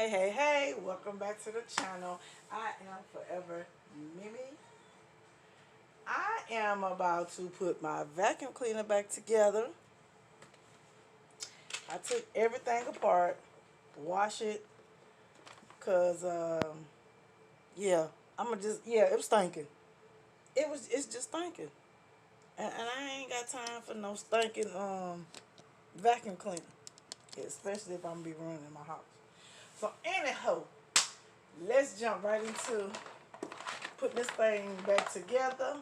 Hey, welcome back to the channel. I am Forever Mimi. I am about to put my vacuum cleaner back together. I took everything apart, wash it, cause yeah, it was stinking. It's just stinking, and I ain't got time for no stinking vacuum cleaner, especially if I'm gonna be running my house. So anyhow, let's jump right into putting this thing back together.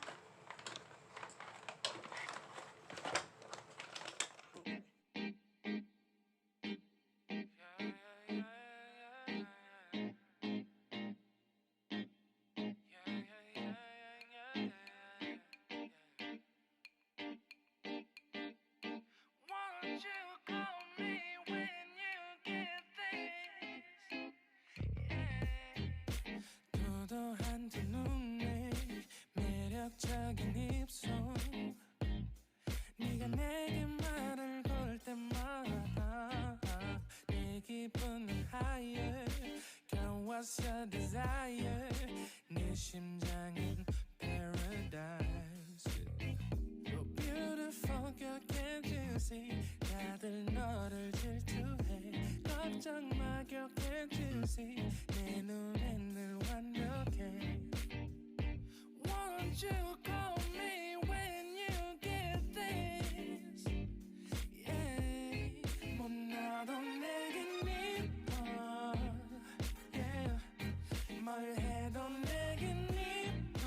Won't you call me when you get this? Yeah. 도도한 두 눈에 매력적인 입술 네가 내게 말을 걸 때마다 내 기분은 higher Girl what's your desire 네 심장은 paradise You're beautiful girl can't you see 다들 너를 질투해 걱정 마 girl can't you see 내 눈엔 늘 완벽해 Won't you call me when you get this yeah 못나도 내겐 이뻐 yeah 뭘 해도 내겐 이뻐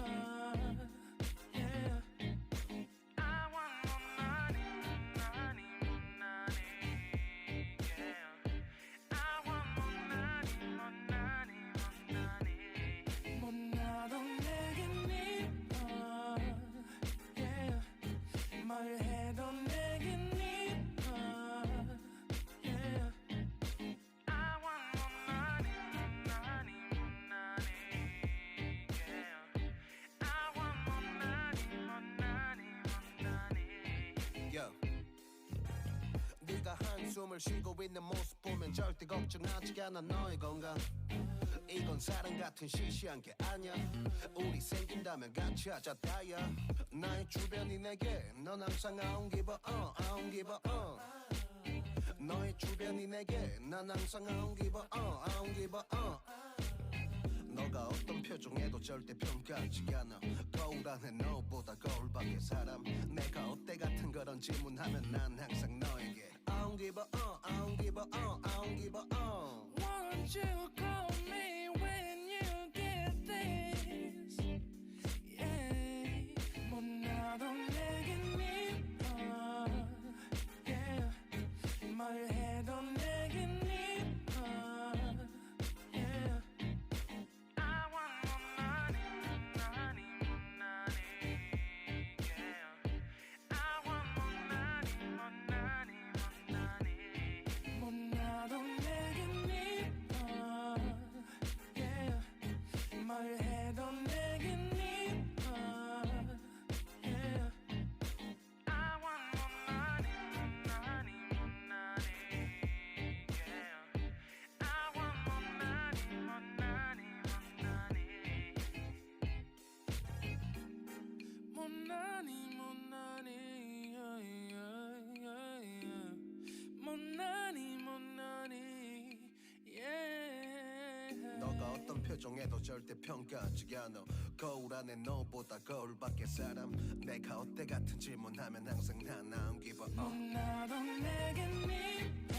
yeah I want more money, money, more money, yeah. I want more money, more money, more money. 못나도 내겐 이뻐, yeah. 뭘 해도 내겐 이뻐, yeah. I want more money, more money, more money, yeah. I want more money, more money, more money. Yo. 네가 한숨을 쉬고 있는 모습 보면 절대 걱정하지 않아 너의 건강 이건 사랑 같은 시시한 게 아니야 우리 생긴다면 같이 하자 다야 나의 주변이 내게 넌 항상 I don't give a I don't give a 너의 주변이 내게 난 항상 I don't give a I don't give a 너가 어떤 표정에도 절대 평가하지 않아 거울 안에 너보다 거울 밖의 사람 내가 어때 같은 그런 질문하면 난 항상 너에게 I don't give a I don't give a I don't give a Won't you call me when you get this? Yeah, 못나도 내겐 이뻐. Yeah, 뭘 해도 내겐 이뻐. Yeah, I want more money, money, money. Yeah, I want more money, money, money. 못나도 내겐 이뻐. Yeah, 뭘 해도 내겐 이뻐. Yeah, I want more money, money, money. Yeah, I want more money, money, money. 못나니 못나니 못나니 못나니 yeah 너가 어떤 표정에도 절대 평가하지 않아 거울 안에 너보다 거울 밖의 사람 내가 어때 같은 질문하면 항상 난 I don't give a 못나도 내겐 이뻐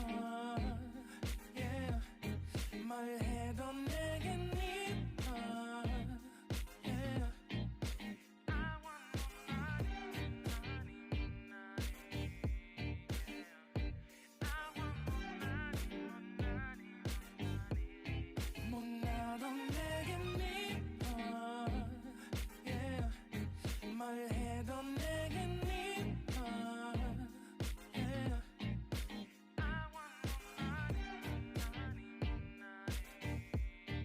yeah 뭘 해도 내겐 이뻐 yeah I want more money, money, money. I want more money, money, money. 못나도 내겐 이뻐, yeah. 뭘 해도 내겐 이뻐, yeah. I want more money, money, money.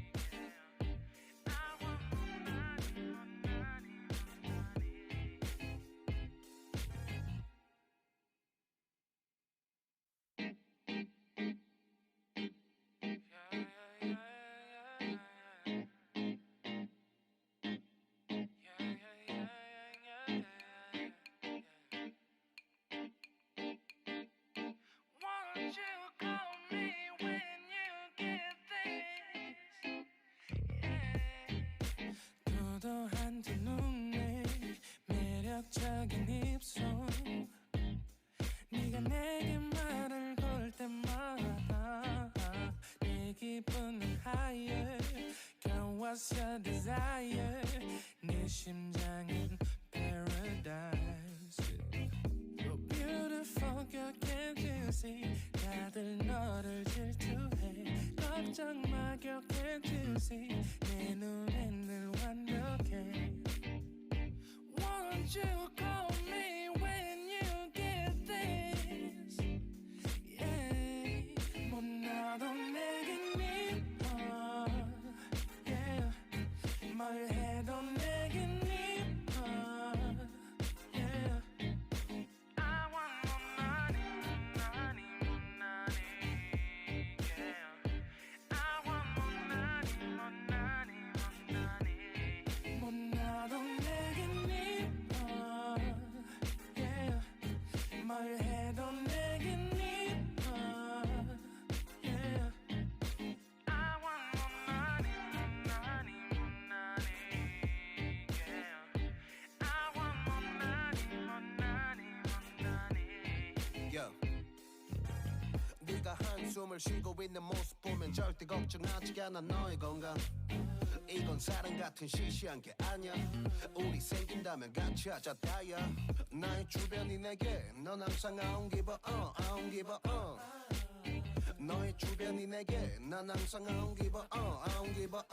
너도 한두 눈에 매력적인 입술 네가 내게 말을 걸 때마다 내 기분은 higher Girl what's your desire 내 심장은 paradise You're beautiful girl can't you see 다들 너를 질투해 걱정 마 girl can't you see 내 눈엔 늘 완벽해 Won't you call me when you get this yeah 못 나도 내겐 이뻐 yeah 뭘 해도 내겐 이뻐 yeah I want more money, money, more money yeah I want more money, more money, more money 못 나도 내겐 이뻐 yeah 뭘 해도 내겐 이뻐 yeah I want more money, more money, more money yeah I want more money, more money, more money yeah. 네가 한숨을 쉬고 있는 모습 보면 절대 걱정하지 않아 너의 건강 이건 사랑 같은 시시한 게 아니야 우리 생긴다면 같이 하자 다야 나의 주변이 내게 넌 항상 I don't give a I don't give a 너의 주변이 내게 난 항상 I don't give a I don't give a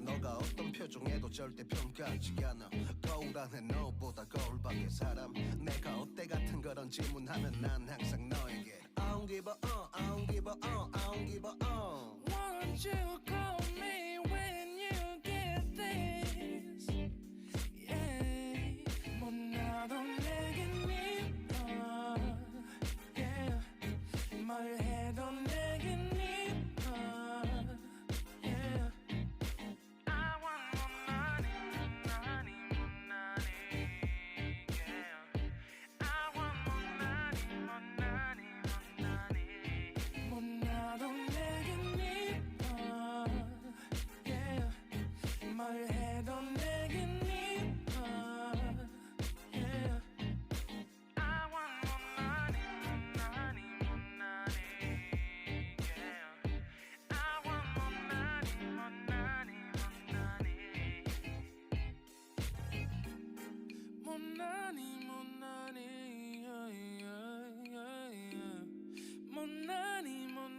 너가 어떤 표정에도 절대 평가하지 않아 거울 안에 너보다 거울 밖의 사람 내가 어때 같은 그런 질문하면 난 항상 너에게 I don't give a I don't give a I don't give a Won't you call me when you get this yeah 못 나도 내겐 이뻐 yeah 뭘 해도 내겐 이뻐 yeah I want more money, money, more money yeah I want more money, more money, more money 못 나도 내겐 이뻐 yeah 뭘 해도 내겐 이뻐 yeah I want more money, more money, more money yeah I want more money, more money, more money more money yeah, yeah, yeah, yeah. more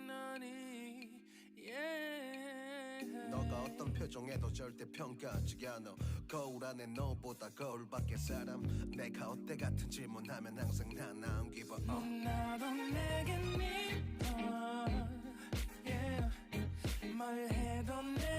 money yeah 너가 어떤 표정에도 절대 평가하지 않아 거울 안에 너보다 거울 밖의 사람 내가 어때 같은 질문하면 항상 난 I don't give a 못 나도 내겐 이뻐 yeah 뭘 해도 내